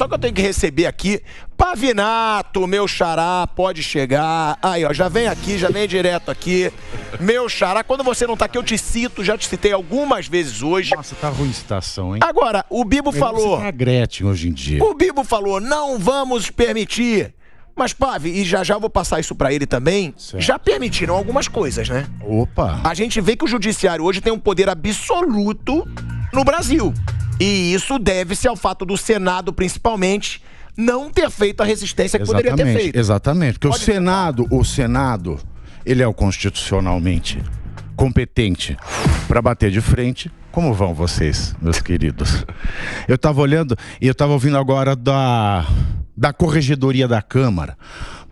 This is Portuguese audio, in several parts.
Só que eu tenho que receber aqui Pavinato, meu xará, pode chegar. Aí, ó, já vem aqui, já vem direto aqui. Meu xará, quando você não tá aqui, eu te cito, já te citei algumas vezes hoje. Nossa, tá ruim a citação, hein? Agora, o Bibo falou... Você tá a Gretchen hoje em dia. O Bibo falou, não vamos permitir. Mas, Pave, e já vou passar isso pra ele também, certo. Já permitiram algumas coisas, né? Opa! A gente vê que o judiciário hoje tem um poder absoluto no Brasil. E isso deve-se ao fato do Senado, principalmente, não ter feito a resistência que poderia ter feito. Exatamente, porque o Senado, ele é o constitucionalmente competente para bater de frente. Como vão vocês, meus queridos? Eu estava olhando e eu estava ouvindo agora da Corregedoria da Câmara,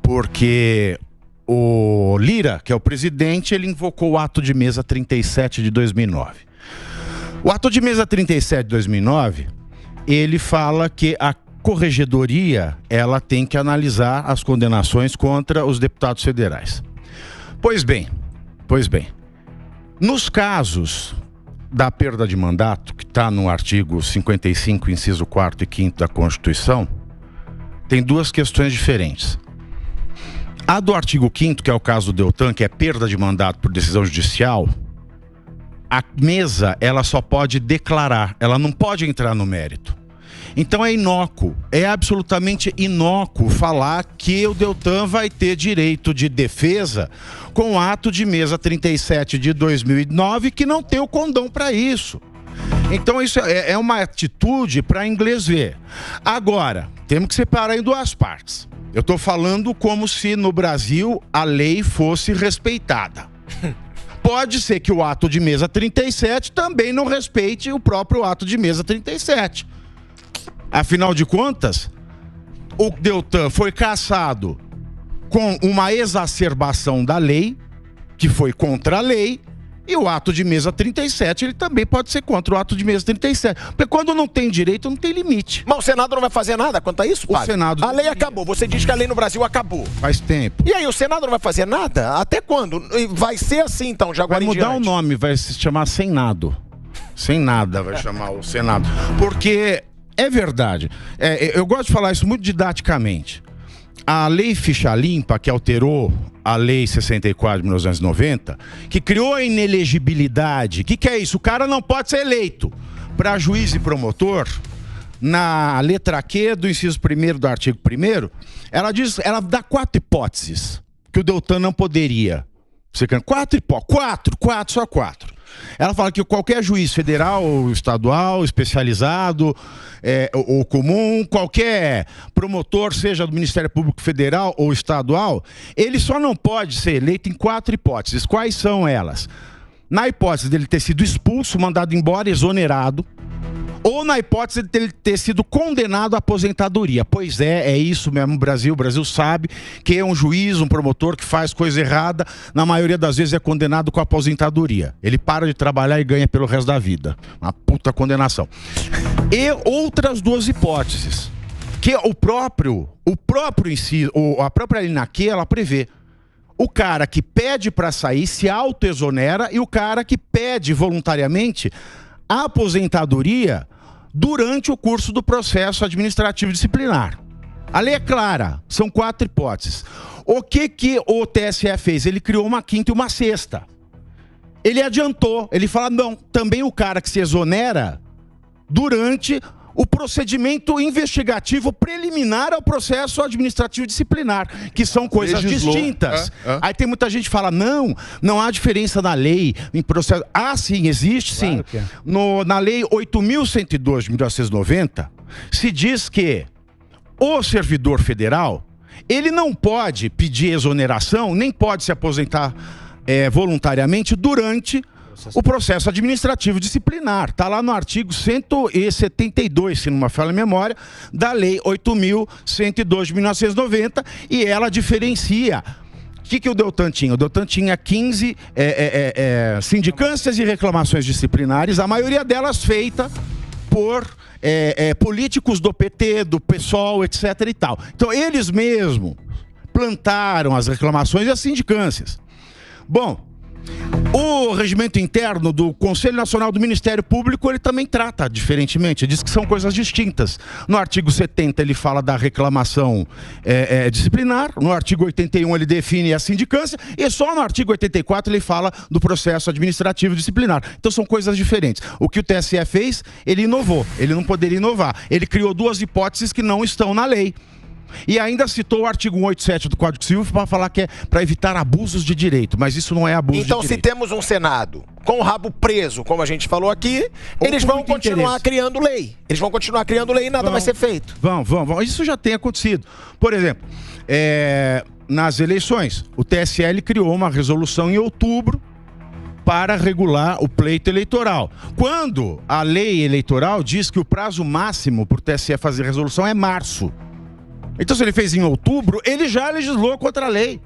porque o Lira, que é o presidente, ele invocou o ato de mesa 37 de 2009. O ato de mesa 37 de 2009, ele fala que a Corregedoria, ela tem que analisar as condenações contra os deputados federais. Pois bem, nos casos da perda de mandato, que está no artigo 55, inciso 4º e 5º da Constituição, tem duas questões diferentes. A do artigo 5º, que é o caso do Deltan, que é perda de mandato por decisão judicial, a mesa, ela só pode declarar, ela não pode entrar no mérito. Então é inócuo, é absolutamente inócuo falar que o Deltan vai ter direito de defesa com o ato de mesa 37 de 2009, que não tem o condão para isso. Então isso é uma atitude para inglês ver. Agora, temos que separar em duas partes. Eu estou falando como se no Brasil a lei fosse respeitada. Pode ser que o ato de mesa 37 também não respeite o próprio ato de mesa 37. Afinal de contas, o Deltan foi cassado com uma exacerbação da lei, que foi contra a lei, e o ato de mesa 37, ele também pode ser contra o ato de mesa 37. Porque quando não tem direito, não tem limite. Mas o Senado não vai fazer nada quanto a isso, pai? O Senado... A lei acabou. Você diz que a lei no Brasil acabou. Faz tempo. E aí, o Senado não vai fazer nada? Até quando? Vai ser assim, então, já agora vai mudar o nome, vai se chamar Senado. Sem nada vai chamar o Senado. Porque, é verdade, eu gosto de falar isso muito didaticamente. A lei Ficha Limpa, que alterou a lei 64 de 1990, que criou a inelegibilidade. O que é isso? O cara não pode ser eleito para juiz e promotor. Na letra Q do inciso 1º do artigo 1º, ela dá 4 hipóteses que o Deltan não poderia. Você quer 4 hipóteses? 4, só 4. Ela fala que qualquer juiz federal ou estadual, especializado ou comum, qualquer promotor, seja do Ministério Público Federal ou estadual, ele só não pode ser eleito em 4 hipóteses. Quais são elas? Na hipótese dele ter sido expulso, mandado embora, exonerado, ou na hipótese de ele ter sido condenado à aposentadoria. Pois é isso mesmo, o Brasil sabe que é um juiz, um promotor que faz coisa errada, na maioria das vezes é condenado com aposentadoria. Ele para de trabalhar e ganha pelo resto da vida. Uma puta condenação. E outras 2 hipóteses, que a própria linha Q, ela prevê. O cara que pede para sair se auto-exonera e o cara que pede voluntariamente a aposentadoria durante o curso do processo administrativo disciplinar. A lei é clara, são 4 hipóteses. O que o TSE fez? Ele criou uma 5ª e uma 6ª. Ele adiantou, ele fala, não, também o cara que se exonera durante o procedimento investigativo preliminar ao processo administrativo disciplinar, que são coisas distintas. Aí tem muita gente que fala, não há diferença na lei, em processo... Ah, sim, existe sim. Claro na lei 8.102 de 1990, se diz que o servidor federal, ele não pode pedir exoneração, nem pode se aposentar voluntariamente durante o processo administrativo disciplinar. Está lá no artigo 172, se não me falha a memória, da lei 8.102 de 1990, e ela diferencia. O que o Deltan tinha? O Deltan tinha 15 sindicâncias e reclamações disciplinares, a maioria delas feita por políticos do PT, do PSOL, etc. e tal. Então, eles mesmos plantaram as reclamações e as sindicâncias. Bom, O regimento interno do Conselho Nacional do Ministério Público, ele também trata diferentemente, diz que são coisas distintas. No artigo 70 ele fala da reclamação disciplinar, no artigo 81 ele define a sindicância e só no artigo 84 ele fala do processo administrativo disciplinar. Então são coisas diferentes. O que o TSE fez, ele inovou, ele não poderia inovar. Ele criou duas hipóteses que não estão na lei. E ainda citou o artigo 187 do Código Civil para falar que é para evitar abusos de direito, mas isso não é abuso de direito. Então, se temos um Senado com o rabo preso, como a gente falou aqui, eles vão continuar criando lei. Eles vão continuar criando lei e nada vai ser feito. Vão. Isso já tem acontecido. Por exemplo, nas eleições, o TSE ele criou uma resolução em outubro para regular o pleito eleitoral. Quando a lei eleitoral diz que o prazo máximo para o TSE fazer resolução é março. Então, se ele fez em outubro, ele já legislou contra a lei.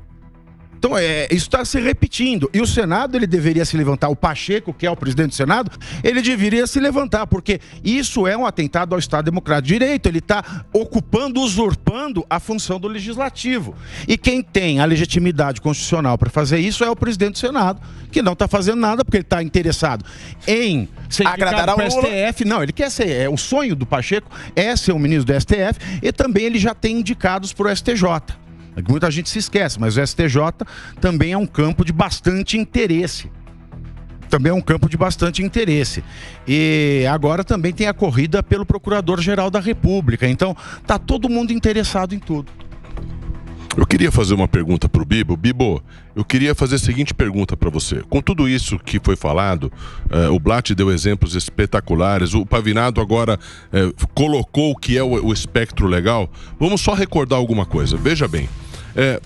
Então, isso está se repetindo. E o Senado, ele deveria se levantar. O Pacheco, que é o presidente do Senado, ele deveria se levantar, porque isso é um atentado ao Estado Democrático de Direito. Ele está usurpando a função do Legislativo. E quem tem a legitimidade constitucional para fazer isso é o presidente do Senado, que não está fazendo nada, porque ele está interessado em ser agradar para o STF. Não, ele quer ser. O sonho do Pacheco é ser um ministro do STF, e também ele já tem indicados para o STJ. Muita gente se esquece, mas o STJ também é um campo de bastante interesse. E agora também tem a corrida pelo Procurador-Geral da República. Então, tá todo mundo interessado em tudo. Eu queria fazer uma pergunta para o Bibo. Bibo, eu queria fazer a seguinte pergunta para você. Com tudo isso que foi falado, o Blatt deu exemplos espetaculares, o Pavinato agora colocou o que é o espectro legal. Vamos só recordar alguma coisa. Veja bem,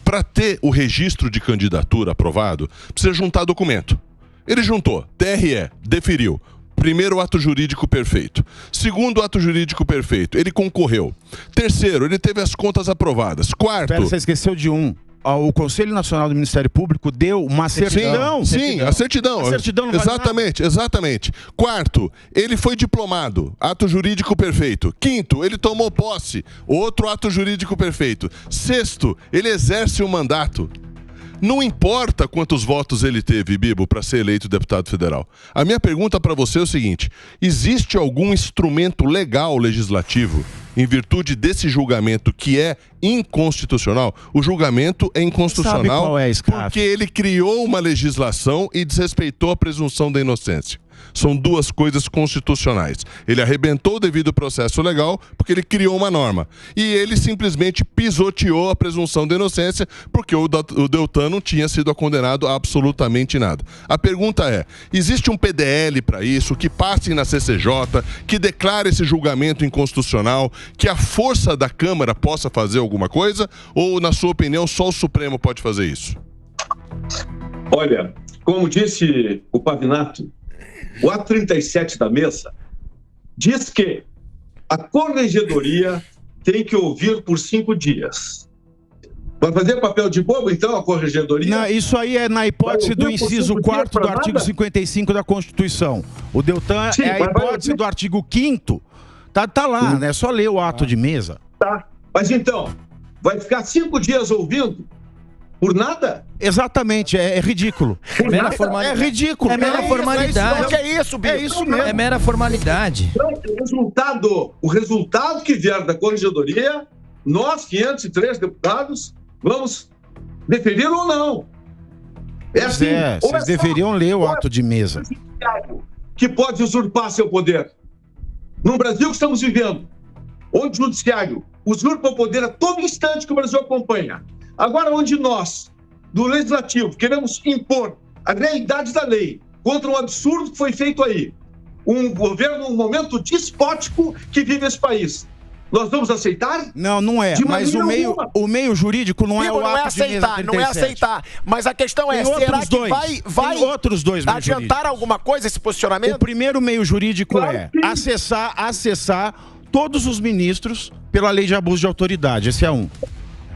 para ter o registro de candidatura aprovado, precisa juntar documento. Ele juntou, TRE, deferiu. Primeiro, ato jurídico perfeito. Segundo, ato jurídico perfeito. Ele concorreu. Terceiro, ele teve as contas aprovadas. Quarto... Pera, você esqueceu de um. O Conselho Nacional do Ministério Público deu uma certidão. Sim, a certidão. A certidão não vale exatamente, nada. Exatamente. Quarto, ele foi diplomado. Ato jurídico perfeito. Quinto, ele tomou posse. Outro ato jurídico perfeito. Sexto, ele exerce o mandato. Não importa quantos votos ele teve, Bibo, para ser eleito deputado federal. A minha pergunta para você é o seguinte: existe algum instrumento legal legislativo em virtude desse julgamento que é inconstitucional? O julgamento é inconstitucional. Sabe qual é, porque ele criou uma legislação e desrespeitou a presunção da inocência. São duas coisas constitucionais. Ele arrebentou o devido processo legal porque ele criou uma norma. E ele simplesmente pisoteou a presunção da inocência porque o Deltan não tinha sido condenado a absolutamente nada. A pergunta é, existe um PDL para isso, que passe na CCJ, que declare esse julgamento inconstitucional, que a força da Câmara possa fazer alguma coisa? Ou, na sua opinião, só o Supremo pode fazer isso? Olha, como disse o Pavinato, o ato 37 da mesa diz que a corregedoria tem que ouvir por 5 dias. Vai fazer papel de bobo, então, a corregedoria? Não, isso aí é na hipótese do inciso 4º do artigo 55 da Constituição. O Deltan é a hipótese do artigo 5º. Tá lá, né? É só ler o ato de mesa. Tá, mas então, vai ficar 5 dias ouvindo? Por nada? Exatamente, é ridículo. É mera formalidade. É ridículo. É mera formalidade. É isso, Bibo. É isso mesmo. É mera formalidade. Então, o resultado que vier da corregedoria, nós, 503 deputados, vamos deferir ou não. Assim. Vocês deveriam ler o ato de mesa. Que pode usurpar seu poder. No Brasil que estamos vivendo, onde o judiciário usurpa o poder a todo instante que o Brasil acompanha. Agora, onde nós, do Legislativo, queremos impor a realidade da lei contra um absurdo que foi feito aí, um governo, um momento despótico que vive esse país, nós vamos aceitar? Não, não é. Mas o meio jurídico não é o ato de mesa 37. Não é aceitar. Mas a questão é, será que vai outros dois adiantar alguma coisa esse posicionamento? O primeiro meio jurídico é acessar todos os ministros pela lei de abuso de autoridade. Esse é um.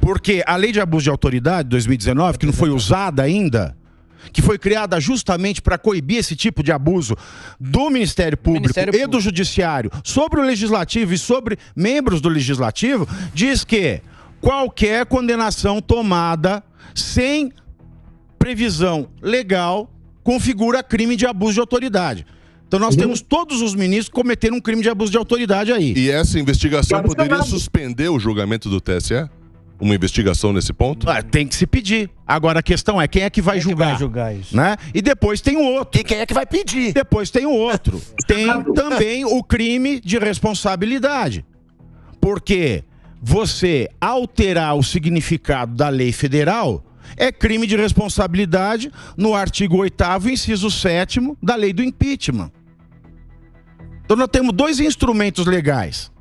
Porque a lei de abuso de autoridade de 2019, que não foi usada ainda, que foi criada justamente para coibir esse tipo de abuso do Ministério Público e do Judiciário sobre o Legislativo e sobre membros do Legislativo, diz que qualquer condenação tomada sem previsão legal configura crime de abuso de autoridade. Então nós temos todos os ministros cometendo um crime de abuso de autoridade aí. E essa investigação poderia suspender o julgamento do TSE? Uma investigação nesse ponto? Tem que se pedir. Agora a questão é quem é que vai julgar? Quem vai julgar isso? Né? E depois tem o outro. E quem é que vai pedir? Depois tem o outro. Tem também o crime de responsabilidade. Porque você alterar o significado da lei federal é crime de responsabilidade no artigo 8º, inciso 7º da lei do impeachment. Então nós temos dois instrumentos legais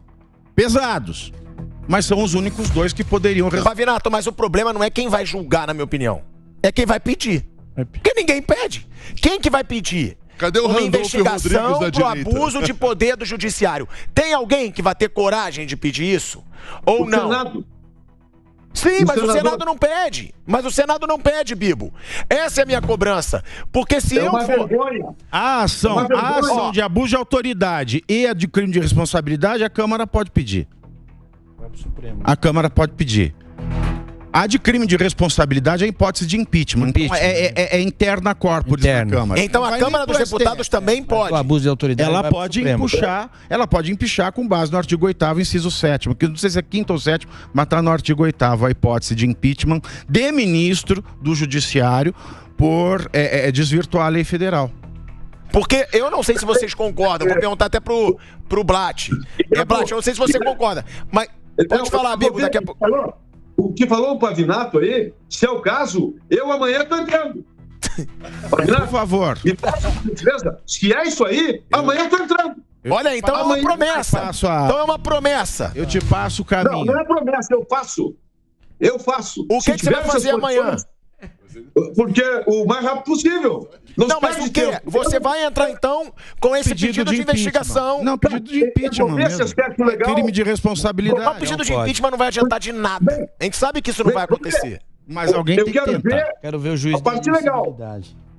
pesados, mas são os únicos dois que poderiam resolver. Pavinato, mas o problema não é quem vai julgar, na minha opinião. É quem vai pedir. Porque ninguém pede. Quem que vai pedir? Cadê o uma Randolfo investigação Rodrigues da pro direita? abuso de poder do judiciário. Tem alguém que vai ter coragem de pedir isso? Ou não? Senado. Sim, mas o Senado não pede. Mas o Senado não pede, Bibo. Essa é a minha cobrança. Porque se eu for... vergonha. A ação de abuso de autoridade e a de crime de responsabilidade, a Câmara pode pedir. A Câmara pode pedir. A de crime de responsabilidade é a hipótese de impeachment. Então, é interna corporis da Câmara. Então a Câmara dos Deputados também pode. O abuso de autoridade Ela pode empuxar com base no artigo 8º, inciso 7º, que não sei se é 5º ou 7º, mas está no artigo 8º, a hipótese de impeachment de ministro do Judiciário por desvirtuar a lei federal. Porque eu não sei se vocês concordam, vou perguntar até pro Blatt. Blatt, eu não sei se você concorda, mas pode falar, Bibo, daqui a pouco. O que falou o Pavinato aí, se é o caso, eu amanhã estou entrando. Pavinato, por favor. Se é isso aí, amanhã eu estou entrando. Olha, então é uma promessa. Então é uma promessa. Eu te passo o caminho. Não é promessa, eu faço. Eu faço. O que você vai fazer amanhã? Porque o mais rápido possível. Não, mas o quê? Você vai entrar, então, com esse pedido de investigação... Não, pedido de impeachment mesmo. Crime de responsabilidade. O pedido de impeachment não vai adiantar de nada. A gente sabe que isso não vai acontecer. Mas alguém tem que tentar. Quero ver o juiz a parte legal.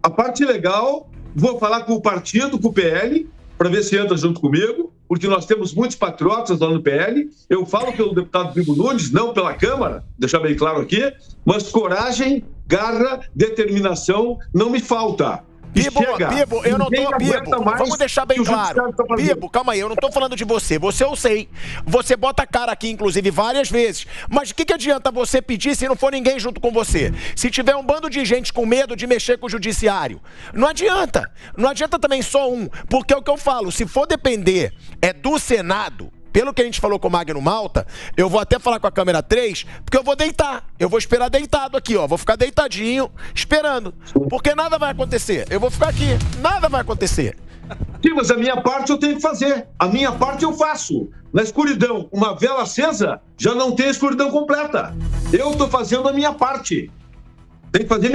A parte legal, vou falar com o partido, com o PL, para ver se entra junto comigo, porque nós temos muitos patriotas lá no PL. Eu falo pelo deputado Bibo Nunes, não pela Câmara, deixar bem claro aqui, mas coragem, garra, determinação não me falta. Bibo, eu não tô... Bibo, vamos deixar bem claro. Bibo, calma aí, eu não tô falando de você. Você eu sei. Você bota a cara aqui, inclusive, várias vezes. Mas o que adianta você pedir se não for ninguém junto com você? Se tiver um bando de gente com medo de mexer com o judiciário. Não adianta. Não adianta também só um. Porque é o que eu falo, se for depender do Senado... Pelo que a gente falou com o Magno Malta, eu vou até falar com a câmera 3, porque eu vou deitar. Eu vou esperar deitado aqui, ó. Vou ficar deitadinho, esperando. Porque nada vai acontecer. Eu vou ficar aqui. Nada vai acontecer. Sim, mas a minha parte eu tenho que fazer. A minha parte eu faço. Na escuridão, uma vela acesa já não tem a escuridão completa. Eu estou fazendo a minha parte. Tem que fazer